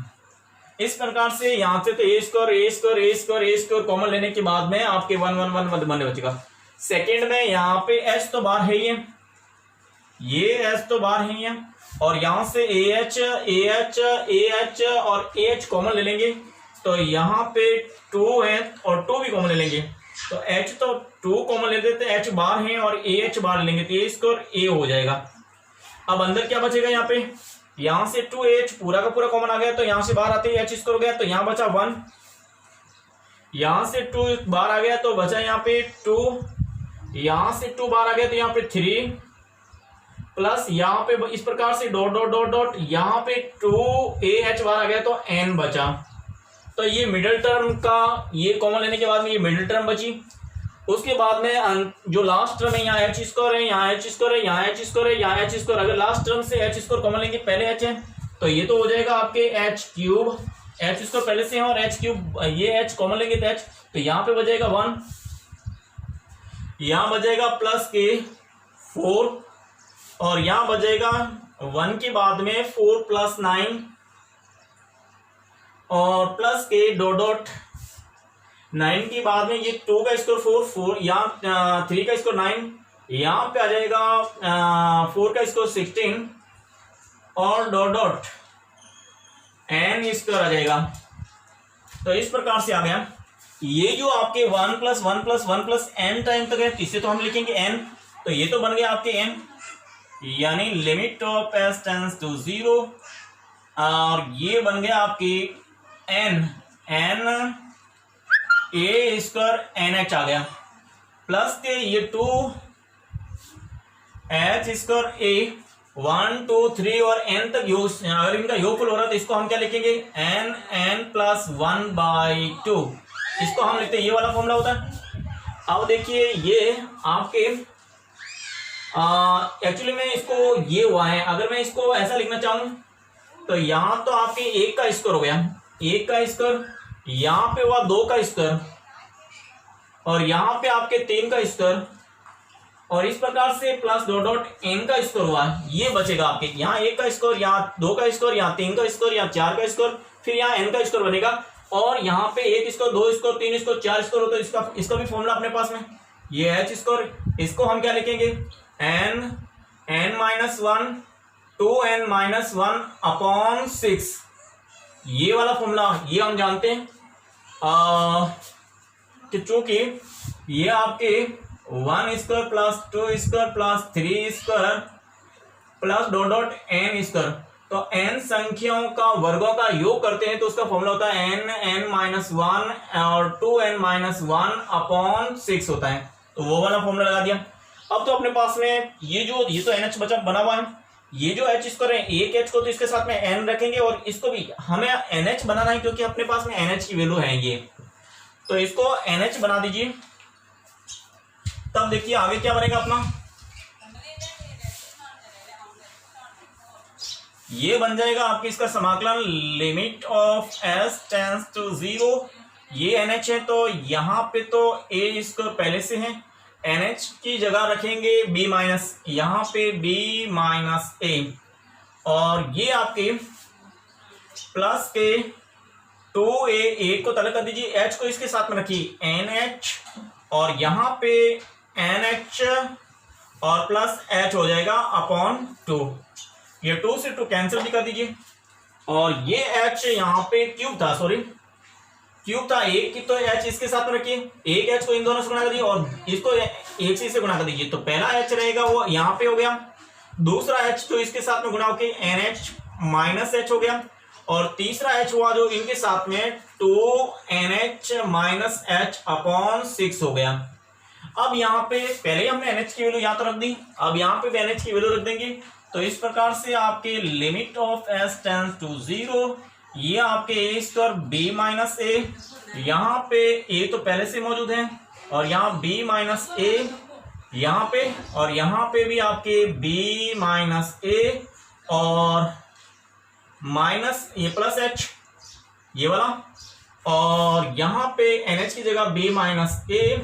[SPEAKER 1] इस प्रकार से यहाँ से तो ए स्क्वायर कॉमन लेने के बाद में आपके 1 बने बचेगा। सेकेंड में यहाँ पे h तो बाहर है ही है, ये h तो बाहर ही है, और यहाँ से ah और ah कॉमन ले लेंगे तो यहाँ पे 2 है और 2 भी कॉमन ले लेंगे, तो h तो 2 कॉमन ले देते हैं, h बार है और ah बार लेंगे तो a स्क्वायर a हो जाएगा। अब अंदर क्या बचेगा यहाँ पे, यहां से 2h पूरा का पूरा कॉमन आ गया, तो यहां से बाहर आते ही h स्क्वायर हो गया, तो यहां बचा 1, यहां से 2 बाहर आ गया तो बचा यहाँ पे 2, यहां से 2 बाहर आ गया तो यहाँ पे 3, प्लस यहाँ पे इस प्रकार से डॉट डॉट डॉट डॉट, यहाँ पे 2ah बाहर आ गया तो n बचा। तो ये मिडिल टर्म का ये कॉमन लेने के बाद में ये मिडिल टर्म बची। उसके बाद में जो लास्ट टर्म है यहाँ h स्क्वायर है, यहाँ h स्क्वायर है, यहाँ h स्क्वायर है, यहाँ h स्क्वायर, अगर लास्ट टर्म से h स्क्वायर कॉमन लेंगे, पहले h है तो ये तो हो जाएगा आपके h क्यूब, h स्क्वायर पहले से है और h क्यूब, ये h कॉमन लेंगे तो h, तो यहाँ पे बचेगा 1, यहाँ बचेगा प्लस के 4 और यहाँ बचेगा 1 के बाद में 4 प्लस 9 और प्लस के डॉट डॉट 9 के बाद में ये 2 का स्क्वायर 4, यहाँ 3 का स्क्वायर 9, यहाँ पे आ जाएगा 4 का स्क्वायर 16 और डॉट डॉट n स्क्वायर आ जाएगा। तो इस प्रकार से आ गया। ये जो आपके 1 plus 1 plus 1 plus n time तक है, इसे तो हम लिखेंगे n, तो ये तो बन गया आपके n, यानी limit of s tends to 0, और ये बन गया आपकी n a स्क्वायर NH आ गया, प्लस के ये 2 h स्क्वायर a 1 2 3 और n तक योग, अगर इनका योगफल हो रहा है तो इसको हम क्या लिखेंगे, n प्लस 1/2, इसको हम लिखते हैं, ये वाला फॉर्मूला होता है। अब देखिए ये आपके एक्चुअली में इसको ये हुआ है, अगर मैं इसको ऐसा लिखना चाहूं तो यहां तो आपके 1 का स्क्वायर हो गया, 1 का स्क्वायर, यहां पे हुआ 2 का स्क्वायर और यहां पे आपके 3 का स्क्वायर, और इस प्रकार से प्लस डॉट डॉट n का स्क्वायर हुआ, ये बचेगा आपके यहाँ 1 का स्क्वायर, यहाँ 2 का स्क्वायर, यहाँ 3 का स्क्वायर, यहाँ 4 का स्क्वायर, फिर यहाँ n का स्क्वायर बनेगा, और यहाँ पे 1 स्क्वायर 2 स्क्वायर 3 स्क्वायर 4 स्क्वायर हो, तो इसका भी फॉर्मूला अपने पास में ये h स्क्वायर, इसको हम क्या लिखेंगे, n minus 1 2n minus 1 upon 6, ये वाला फॉर्मूला ये हम जानते हैं कि चूंकि ये आपके 1 square plus 2 square plus 3 square plus dot dot n square, तो n संख्याओं का वर्गों का योग करते हैं तो उसका फॉर्मूला होता है n माइनस 1 और 2n माइनस 1 अपॉन 6 होता है, तो वो वाला फॉर्मूला लगा दिया। अब तो अपने पास में ये तो NH बचा बना हुआ है, ये जो h स्क्वायर है, एक h को तो इसके साथ में n रखेंगे और इसको भी हमें NH बनाना है क्योंकि अपने पास में NH की वैल्यू है ये, तो इसको NH बना दीजिए। तब देखिए आगे क्या बनेगा अपना, ये बन जाएगा आपकी इसका समाकलन limit of s tends to 0, ये NH है तो यहाँ पे तो a स्क्वायर पहले से है, NH की जगह रखेंगे b माइनस, यहाँ पे b माइनस a, और ये आपके प्लस के 2a को तलब कर दीजिए, h को इसके साथ में रखिए NH, और यहाँ पे NH और प्लस h हो जाएगा अपॉन 2, ये 2 से 2 कैंसिल भी कर दीजिए, और ये h यहाँ पे क्यूब था एक की, तो h इसके साथ में रखिए, एक h को इन दोनों से गुणा कर दीजिए और इसको एक से गुणा कर दीजिए, तो पहला h रहेगा वो यहाँ पे हो गया, दूसरा h तो इसके साथ में गुणा होके NH माइनस h हो गया, और तीसरा h हुआ जो इनके साथ में 2NH माइनस h अपॉन 6 हो गया। अब यहाँ पे पहले हमने NH की वैल्यू यहाँ तो रख दी, अब यहाँ पे भी NH की वैल्यू रख देंगे, तो इस प्रकार से आपके limit of s tends to 0, ये आपके a square b minus a, यहाँ पे a तो पहले से मौजूद है और यहाँ b माइनस a यहाँ पे, और यहाँ पे भी आपके b माइनस a और माइनस ये प्लस h ये वाला, और यहाँ पे NH की जगह b माइनस a,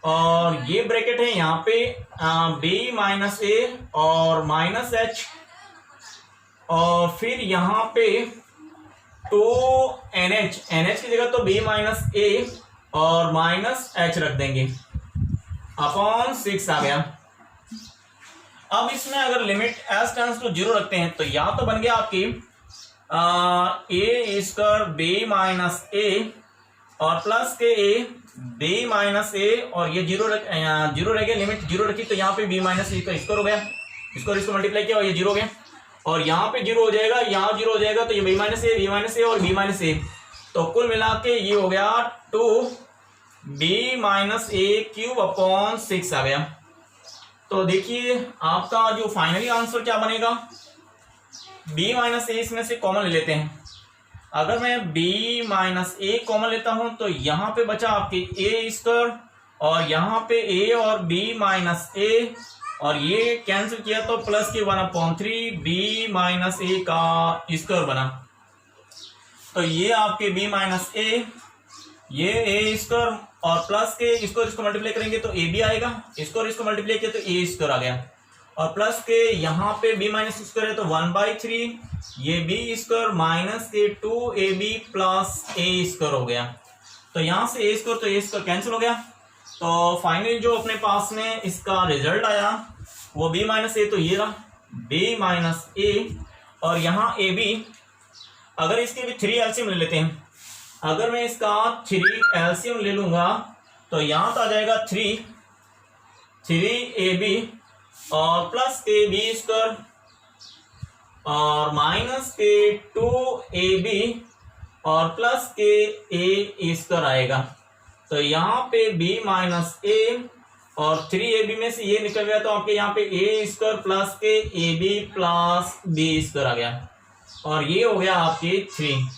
[SPEAKER 1] और ये ब्रैकेट है यहाँ पे b माइनस a और माइनस h, और फिर यहाँ पे 2NH की जगह तो b माइनस a और माइनस h रख देंगे, अपॉन 6 आ गया। अब इसमें अगर लिमिट s टेंड्स टू 0 रखते हैं तो या तो बन गया आपकी a square b minus a और प्लस के a b माइनस a, और ये 0 रह गया, लिमिट 0 रखी तो यहाँ पे b माइनस a का स्क्वायर हो गया, इसको इसको मल्टीप्लाई किया और ये 0 हो गया, और यहाँ पे 0 हो जाएगा, यहाँ 0 हो जाएगा, तो ये b माइनस ए और b माइनस ए, तो कुल मिला के ये हो गया 2b माइनस ए क्यूब अपॉन 6 आ गया। तो देखिए आपका जो फाइनली आंसर क्या बनेगा, b माइनस ए इसमें से कॉमन ले लेते हैं। अगर मैं b माइनस ए कॉमन लेता हूं तो यहाँ पे बचा आपके ए स्क्वायर, और यहाँ पे a और b माइनस ए, और ये कैंसिल किया तो प्लस के 1/3 b माइनस ए का स्क्वायर बना। तो ये आपके b माइनस ए, ये a स्क्वायर और प्लस के इसको मल्टीप्लाई करेंगे तो ab आएगा, इसको मल्टीप्लाई किया तो a स्क्वायर आ गया, और प्लस के यहाँ पे b माइनस स्क्वायर है तो 1/3, ये b स्क्वायर माइनस के 2ab प्लस a स्क्वायर हो गया। तो यहाँ से a स्क्वायर तो a स्क्वायर कैंसिल हो गया। तो फाइनली जो अपने पास में इसका रिजल्ट आया वो b माइनस ए, तो ये रहा b माइनस ए, और यहाँ ab, अगर इसके भी 3 एलसीएम ले लेते हैं, अगर मैं इसका 3 एलसीएम ले लूंगा तो यहाँ तो आ जाएगा 3ab और प्लस के b स्क्वायर और माइनस के 2ab और प्लस के a स्क्वायर आएगा। तो यहाँ पे b माइनस ए और 3ab में से ये निकल गया, तो आपके यहाँ पे a स्क्वायर प्लस के ab प्लस b स्क्वायर आ गया, और ये हो गया आपके 3।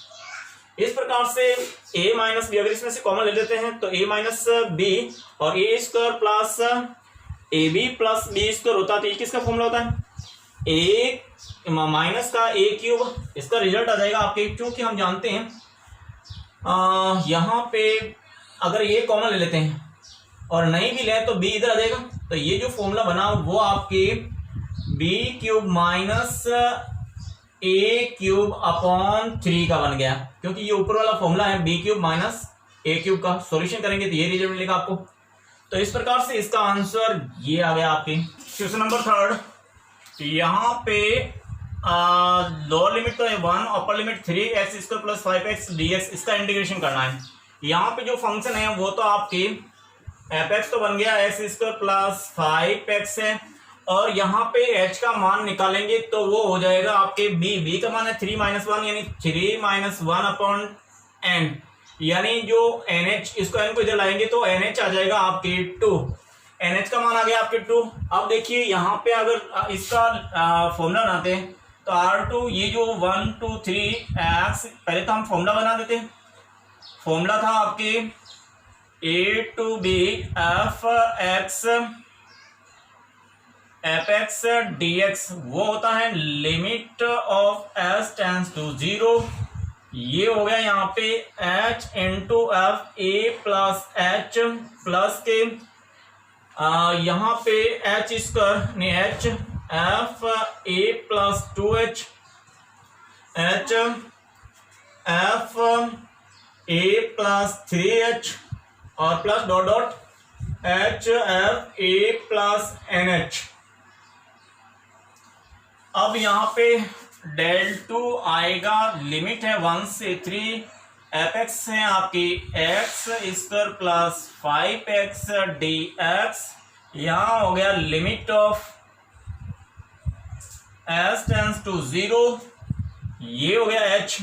[SPEAKER 1] इस प्रकार से a माइनस बी अगर इसमें से कॉमन ले लेते हैं तो a माइनस बी और a square plus ab plus b square होता है, तो ये किसका फॉर्मूला होता है, a माइनस का a क्यूब, इसका रिजल्ट आ जाएगा आपके, क्योंकि हम जानते हैं यहाँ पे अगर a कॉमन ले लेते हैं और नहीं भी ले तो b इधर आ जाएगा, तो ये जो फॉर्मूला बना वो आपके b cube minus a cube upon 3 का बन गया, क्योंकि ये ऊपर वाला फॉर्मूला है b cube minus a cube का। सॉल्यूशन करेंगे तो ये रिजल्ट मिलेगा आपको। तो इस प्रकार से इसका आंसर ये आ गया आपके। क्वेश्चन नंबर 3, यहाँ पे लोअर लिमिट तो है 1, upper limit 3x square plus 5x dx, इसका इंटीग्रेशन करना है। यहाँ पे जो फंक्शन है वो तो आपके f(x) तो बन गया x स्क्वायर प्लस 5x है, और यहाँ पे h का मान निकालेंगे तो वो हो जाएगा आपके b का मान है 3 - 1 यानी 3 - 1/n, यानी जो nh, इसको n को इधर लाएंगे तो nh आ जाएगा आपके 2, nh का मान आ गया आपके 2। अब देखिए यहाँ पे अगर इसका फॉर्मूला बनाते हैं तो R2 ये जो 1 2 3x, पहले तो हम फॉर्मूला बना देते हैं। फॉर्मूला था आपके a to b fx dx, वो होता है limit of s tends to 0। ये हो गया यहाँ पे h into F A plus H plus के यहाँ पे h स्क्वायर ने h F A plus 2h h F A plus 3h और plus dot dot h F A plus nh। अब यहाँ पे डेल 2 आएगा, लिमिट है 1 से 3, fx है आपकी x square plus 5x dx। यहाँ हो गया limit of s tends to 0, ये हो गया h,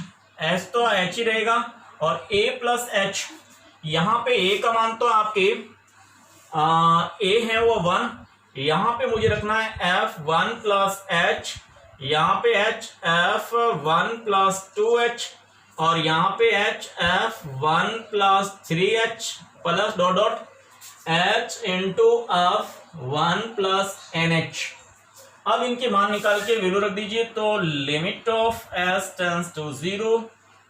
[SPEAKER 1] s तो h ही रहेगा, और a प्लस h, यहाँ पे a का मान तो आपके a है वो 1, यहाँ पे मुझे रखना है f1 प्लस h, यहाँ पे h f1 प्लस 2h और यहाँ पे h f1 plus 3h plus dot dot h into f1 plus nh। अब इनके मान निकाल के वैल्यू रख दीजिए, तो limit of s tends to 0,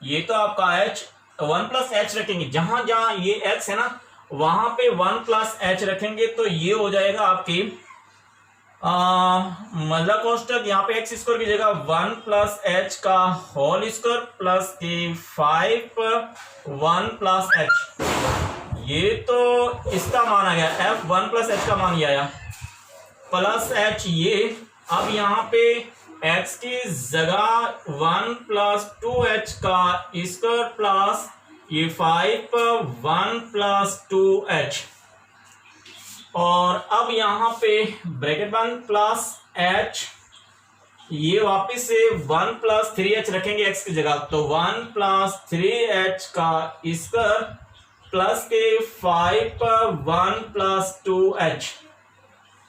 [SPEAKER 1] ये तो आपका h 1 प्लस h रखेंगे, जहां जहां ये x है ना वहां पे 1 प्लस h रखेंगे, तो ये हो जाएगा आपकी मल्ला कोष्टक, यहाँ पे x स्क्वायर की जगह 1 प्लस h का होल स्क्वायर प्लस के 5 1 प्लस h, ये तो इसका मान आ गया f1 प्लस h का मान ये आया प्लस h ये। अब यहाँ पे x की जगह 1 प्लस 2h का स्क्वायर प्लस ये 5 1 प्लस 2h, और अब यहाँ पे ब्रैकेट बंद प्लस एच, ये वापिस से 1 प्लस 3h रखेंगे x की जगह, तो 1 प्लस 3h का स्क्वायर प्लस के 5 1 प्लस 2h,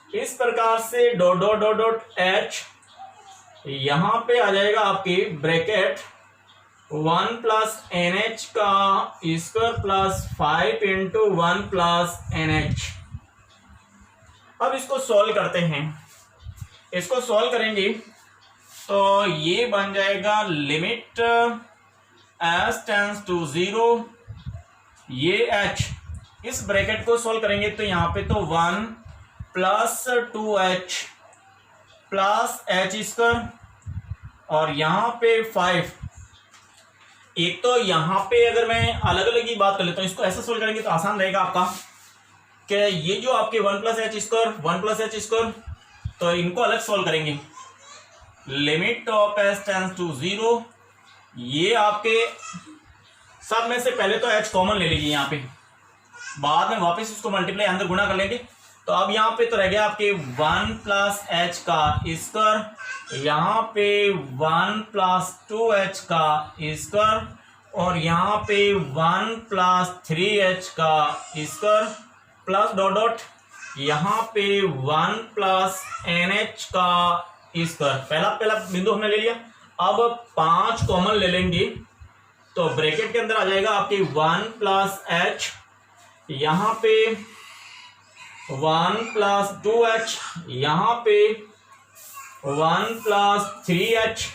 [SPEAKER 1] इस प्रकार से dot dot dot dot h, यहां पे आ जाएगा आपकी ब्रैकेट 1 प्लस NH का square plus 5 into 1 plus NH। अब इसको सॉल्व करते हैं, इसको सॉल्व करेंगे तो ये बन जाएगा लिमिट s टेंस टू 0, ये h, इस ब्रैकेट को सॉल्व करेंगे तो यहाँ पे तो 1 plus 2h plus h square और यहाँ पे 5। एक तो यहाँ पे अगर मैं अलग अलग ही बात कर लेता हूँ, इसको ऐसा सोल्व करेंगे तो आसान रहेगा आपका कि ये जो आपके 1 plus H square 1 plus H square, तो इनको अलग सोल्व करेंगे। Limit of S tends to 0, ये आपके सब में से पहले तो एच कॉमन ले लीजिए यहाँ पे, बाद में वापस इसको मल्टीप्लाई अंदर गुणा कर लेंगे। तो अब यहाँ पे तो रह गया आपके 1 प्लस एच का स्क्वायर, यहाँ पे 1 प्लस 2h का स्क्वायर और यहाँ पे 1 प्लस 3h का स्क्वायर प्लस डॉट डॉट, यहाँ पे 1 प्लस NH का स्क्वायर। पहला बिंदु हमने ले लिया। अब 5 कॉमन ले लेंगे तो ब्रैकेट के अंदर आ जाएगा आपकी 1 प्लस h, यहाँ पे 1 प्लस 2h, यहाँ पे 1 plus 3h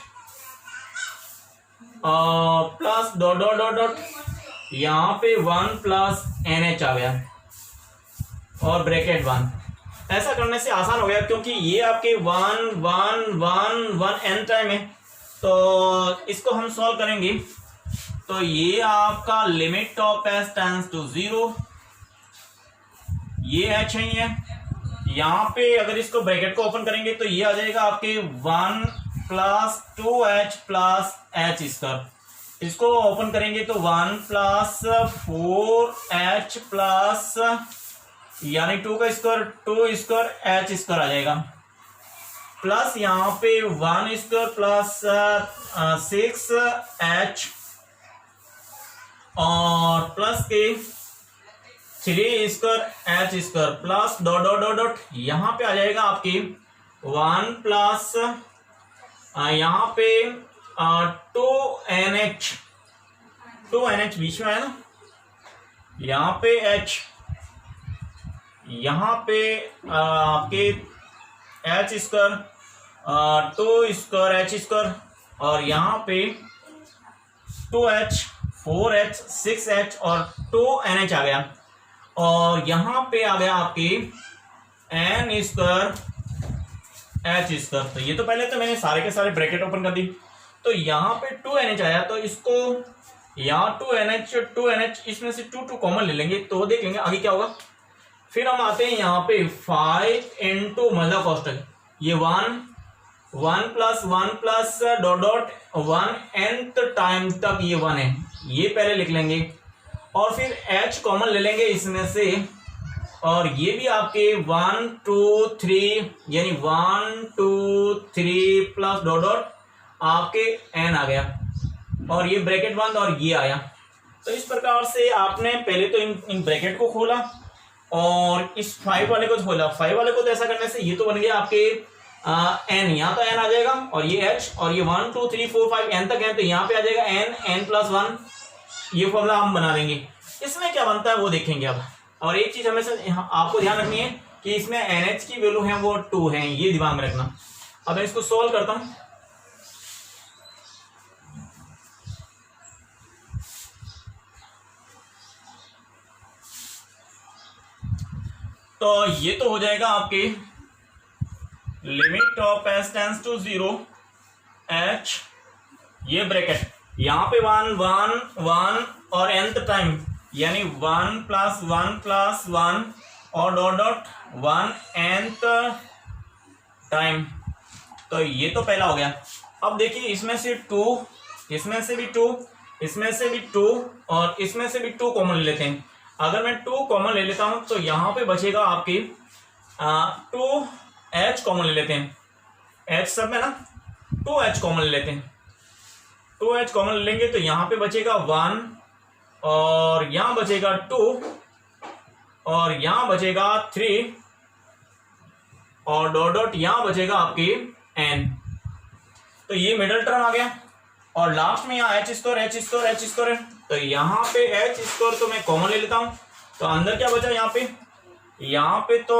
[SPEAKER 1] plus dot dot dot dot, यहाँ पे 1 प्लस NH आ गया और ब्रैकेट 1। ऐसा करने से आसान हो गया क्योंकि ये आपके 1 1 1 1 n टाइम है, तो इसको हम सॉल्व करेंगे तो ये आपका limit of s tends to 0, ये h है, ये यहाँ पे अगर इसको ब्रैकेट को ओपन करेंगे तो ये आ जाएगा आपके 1 plus 2h plus h square. इसको ओपन करेंगे तो 1 प्लस 4h प्लस यानी 2 का स्क्वायर 2 स्क्वायर h स्क्वायर आ जाएगा, प्लस यहाँ पे 1 स्क्वायर प्लस 6h और प्लस के 3 square h square plus dot dot dot dot, यहाँ पे आ जाएगा आपकी 1 प्लस यहाँ पे 2NH बीच में है ना, यहाँ पे h, यहाँ पे आपके h square 2 square h square और यहाँ पे 2h 4h 6h और 2NH आ गया और यहाँ पे आ गया आपकी n स्क्वायर h स्क्वायर। तो ये तो पहले तो मैंने सारे के सारे ब्रैकेट ओपन कर दी, तो यहाँ पे 2NH आया तो इसको यहाँ 2NH इसमें से 2 कॉमन ले लेंगे तो देख लेंगे आगे क्या होगा। फिर हम आते हैं यहाँ पे 5 इंटू मजा कॉस्टल, ये 1 plus dot dot 1 nth time तक ये 1 है, ये पहले लिख लेंगे और फिर h कॉमन ले लेंगे इसमें से और ये भी आपके 1 2 3 यानी 1 2 3 प्लस डॉट डॉट आपके n आ गया और ये ब्रैकेट बंद और ये आया। तो इस प्रकार से आपने पहले तो इन ब्रैकेट को खोला और इस 5 वाले को खोला। 5 वाले को तो ऐसा करने से ये तो बन गया आपके n, यहाँ तो n आ जाएगा और ये h और ये 1 2 3 4 5 n तक है तो यहाँ पे आ जाएगा n प्लस 1, ये फॉर्मूला हम बना देंगे। इसमें क्या बनता है वो देखेंगे अब। और एक चीज हमेशा आपको ध्यान रखनी है कि इसमें NH की वैल्यू है वो 2 है, ये दिमाग में रखना। अब मैं इसको सॉल्व करता हूं तो ये तो हो जाएगा आपके limit of s tends to 0 h, ये ब्रैकेट यहाँ पे 1 1 1 और nth टाइम यानी 1 प्लस 1 और डॉट डॉट 1 nth टाइम, तो ये तो पहला हो गया। अब देखिए इसमें से 2, इसमें से भी 2, इसमें से भी 2 और इसमें से भी 2 कॉमन ले लेते हैं। अगर मैं 2 कॉमन ले लेता हूं तो यहाँ पे बचेगा आपकी 2h कॉमन ले लेते हैं H सब में ना 2H कॉमन ले लेते हैं, 2H कॉमन ले लेंगे तो यहां पे बचेगा 1 और यहां बचेगा 2 और यहां बचेगा 3 और डॉट डॉट यहां बचेगा आपके n। तो ये मिडल टर्म आ गया और लास्ट में यहाँ H square H square H square है, तो यहाँ पे H स्क्वायर तो मैं कॉमन ले लेता हूं, तो अंदर क्या बचा यहाँ पे तो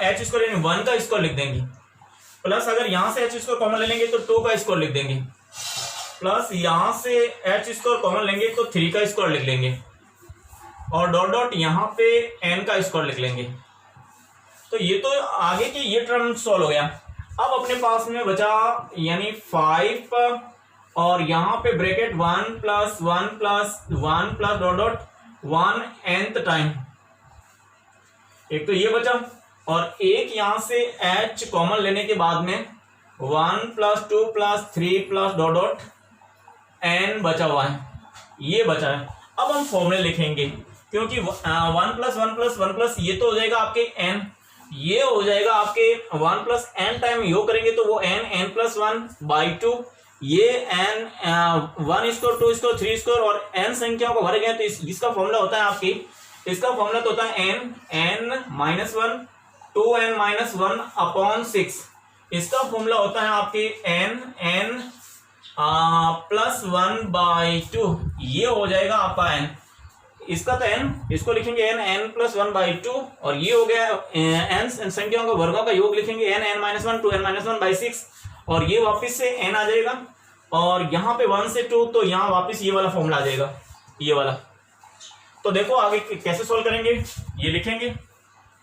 [SPEAKER 1] H स्क्वायर यानी 1 का स्क्वायर लिख देंगे, प्लस अगर यहां से H स्क्वायर कॉमन ले लेंगे तो 2 का स्क्वायर लिख देंगे, प्लस यहां से H स्क्वायर कॉमन लेंगे तो 3 का स्क्वायर लिख लेंगे और डॉट डॉट यहाँ पे n का स्क्वायर लिख लेंगे। तो ये तो आगे की ये टर्म सॉल्व हो गया। अब अपने पास में बचा यानी 5 और यहाँ पे bracket 1 plus 1 plus 1 plus dot dot 1 nth time, एक तो ये बचा और एक यहां से H कॉमन लेने के बाद में 1 plus 2 plus 3 plus dot dot n बचा हुआ है, ये बचा है। अब हम फॉर्मूले लिखेंगे क्योंकि 1 प्लस 1 प्लस 1 प्लस ये तो हो जाएगा आपके n, ये हो जाएगा आपके 1 प्लस n टाइम योग करेंगे तो वो n प्लस 1/2, ये n 1 स्क्वायर 2 स्क्वायर 3 स्क्वायर और n संख्याओं को भरे गए तो इसका फॉर्मूला होता है आपकी, इसका फॉर्मूला तो होता है n minus 1 2n minus 1 upon 6, इसका फॉर्मूला होता है आपके n प्लस 1/2, ये हो जाएगा आपका n, इसका तो n, इसको लिखेंगे n प्लस 1/2 और ये हो गया n संख्याओं का वर्गों का योग लिखेंगे n माइनस 1 2n माइनस 1/6 और ये वापस से n आ जाएगा और यहाँ पे 1 से 2 तो यहाँ वापस ये वाला फॉर्मूला आ जाएगा, ये वाला। तो देखो आगे कैसे सोल्व करेंगे, ये लिखेंगे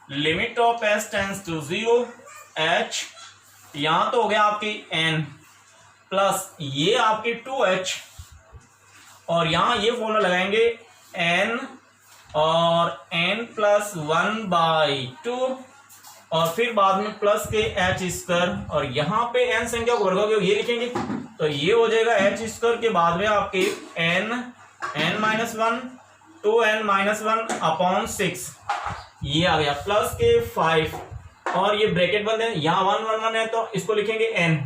[SPEAKER 1] limit of s tends to 0 h, यहां तो हो गया आपकी n प्लस ये आपकी 2h और यहां ये फॉर्मूला लगाएंगे n और n प्लस 1/2 और फिर बाद में प्लस के h स्क्वायर और यहाँ पे n संख्या को वर्गों के ये लिखेंगे तो ये हो जाएगा h स्क्वायर के बाद में आपके n minus 1 2n minus 1 upon 6, ये आ गया प्लस के 5 और ये ब्रैकेट बंद है, यहाँ 1 1 1 है तो इसको लिखेंगे n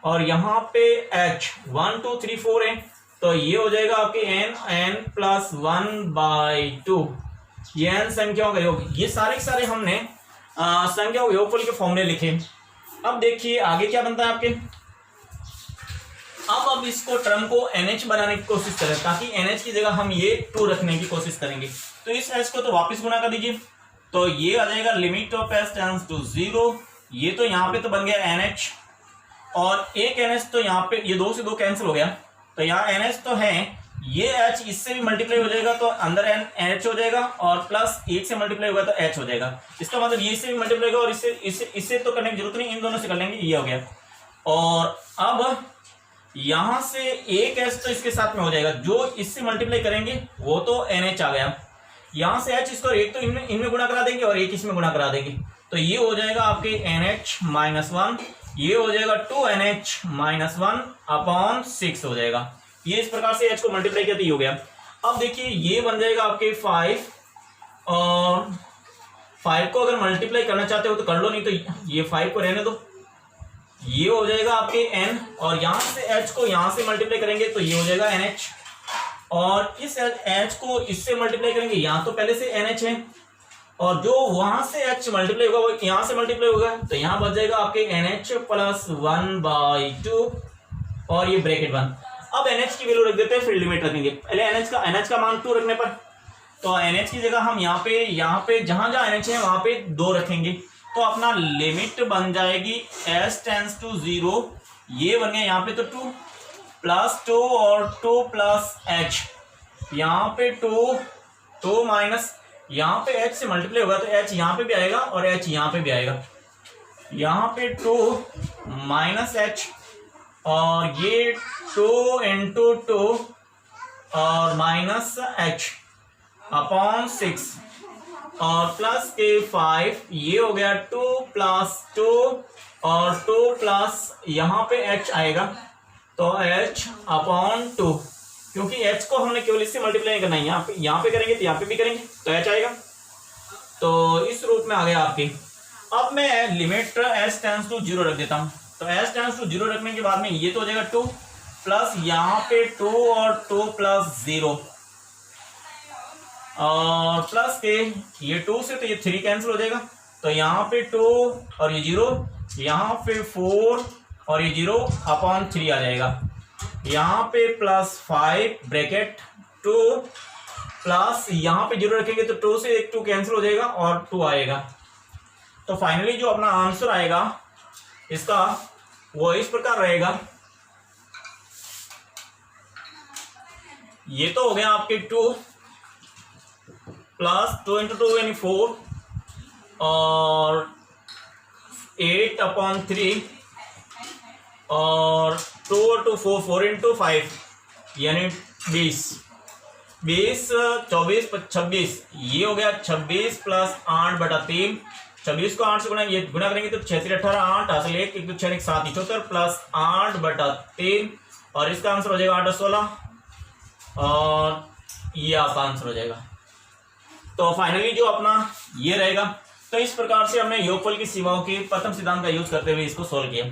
[SPEAKER 1] और यहाँ पे h 1 2 3 4 है तो ये हो जाएगा आपके n प्लस 1/2, ये n संख्याओं का योग। ये सारे हमने संख्याओं के योगफल के फॉर्मूले लिखे। अब देखिए आगे क्या बनता है आपके, अब इसको टर्म को NH बनाने की कोशिश करें ताकि NH की जगह हम ये 2 रखने की कोशिश करेंगे। तो इस H को तो वापस गुणा कर दीजिए तो ये आ जाएगा limit of S tends to 0, ये तो यहाँ पे तो बन गया NH और एक NH तो यहाँ पे ये 2 से 2 कैंसिल हो गया तो यहाँ NH तो है, ये H इससे भी मल्टीप्लाई हो जाएगा तो अंदर NH हो जाएगा और प्लस 1 से मल्टीप्लाई होगा तो H हो जाएगा, इसका मतलब ये इससे भी मल्टीप्लाई होगा और इससे तो करने की जरूरत नहीं, इन दोनों से कर लेंगे, ये हो गया। और अब यहां से एक H तो इसके साथ में हो जाएगा, जो इससे मल्टीप्लाई करेंगे वो तो NH आ गया, यहां से H स्क्वायर एक तो इनमें गुणा करा देंगे और एक इसमें गुणा करा देंगे तो ये हो जाएगा आपके NH माइनस 1, ये हो जाएगा 2NH माइनस 1 अपॉन 6 हो जाएगा। ये इस प्रकार से H को मल्टीप्लाई किया तो ये हो गया। अब देखिए ये बन जाएगा आपके 5 और 5 को अगर मल्टीप्लाई करना चाहते हो तो कर लो, नहीं तो ये 5 को रहने दो, ये हो जाएगा आपके n और यहां से h को यहां से मल्टीप्लाई करेंगे तो ये हो जाएगा nh और इस h को इससे मल्टीप्लाई करेंगे, यहां तो पहले से nh है और जो वहां से h मल्टीप्लाई होगा वो यहां से मल्टीप्लाई होगा तो यहां बच जाएगा आपके nh प्लस 1/2 और ये ब्रैकेट बंद। अब nh की वैल्यू रख देते हैं, फिर लिमिट रखेंगे। पहले nh का मान 2 रखने पर तो nh की जगह हम यहाँ पे जहां nh है वहां पे 2 रखेंगे तो अपना लिमिट बन जाएगी s टेंड्स टू 0, ये बन गया यहाँ पे तो 2 प्लस 2 और 2 प्लस h, यहाँ पे 2 माइनस यहाँ पे h से मल्टीप्लाई होगा तो h यहाँ पे भी आएगा और h यहाँ पे भी आएगा, यहाँ पे 2 माइनस h और ये 2 इंटू 2 और माइनस h अपॉन 6 और प्लस के 5, ये हो गया 2 प्लस 2 और 2 प्लस यहाँ पे h आएगा तो h अपॉन 2, क्योंकि h को हमने केवल इससे मल्टीप्लाई करना है, यहाँ पे करेंगे तो यहाँ पे भी करेंगे तो h आएगा। तो इस रूप में आ गया आपके। अब मैं लिमिट s टेंस टू 0 रख देता हूं। तो s टेंस टू 0 रखने के बाद में ये तो हो जाएगा 2 प्लस यहाँ पे 2 और 2 प्लस 0 और प्लस के ये 2 से तो ये 3 कैंसिल हो जाएगा। तो यहाँ पे 2 और ये 0, यहाँ पे 4 और ये 0 अपॉन 3 आ जाएगा। यहाँ पे प्लस 5 ब्रैकेट 2 प्लस यहाँ पे 0 रखेंगे तो 2 से एक 2 कैंसिल हो जाएगा और 2 आएगा। तो फाइनली जो अपना आंसर आएगा इसका वो इस प्रकार रहेगा। ये तो हो गया आपके 2 प्लस 2 इंटू 2 यानी 4 और 8 अपॉन 3 और 2 और 2 4 इंटू 5 यानी 20 24 26 ये हो गया 26 प्लस 8 बटा 3। 26 को 8 से गुना करेंगे तो 6 18 8 हासिल 1 1 2 6 7 78 प्लस 8 बटा 3 और इसका आंसर हो जाएगा 8 16 और ये आपका आंसर हो जाएगा। तो फाइनली जो अपना ये रहेगा। तो इस प्रकार से हमने योगफल की सीमाओं के प्रथम सिद्धांत का यूज करते हुए इसको सोल्व किया।